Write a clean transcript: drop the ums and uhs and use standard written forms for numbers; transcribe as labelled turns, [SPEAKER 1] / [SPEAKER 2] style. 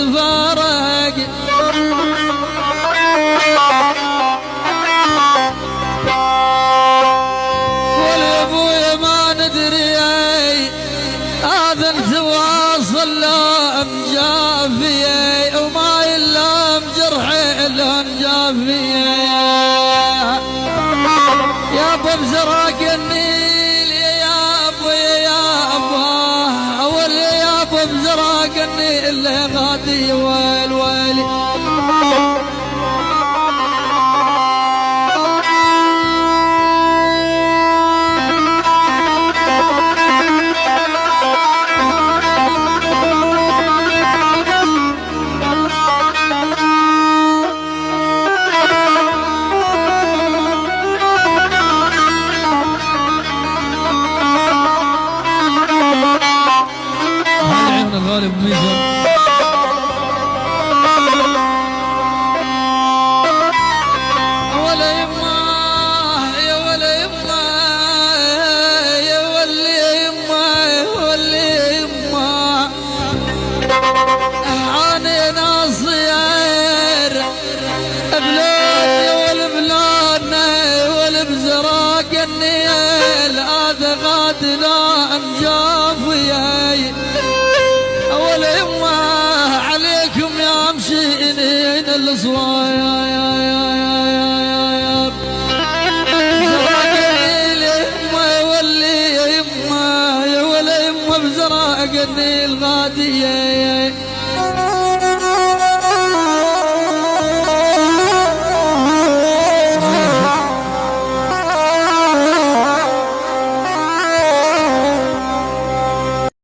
[SPEAKER 1] تفارق والابويا ما ندري هذا انت واصل لا مجافيه وما يلام جرحي الا جافيه يا ابو بزراق النيل يا ابو يا ابو اول يا ابو بزراق النيل اللي غادي والويلي غالب ميزان ولا يما يا ولا يما يا ولي يما ولي يما عاني ناصير بلاد والبلاد والبزراق النيل هذا غاد لا انجافي عليكم يا مشينين الصوايا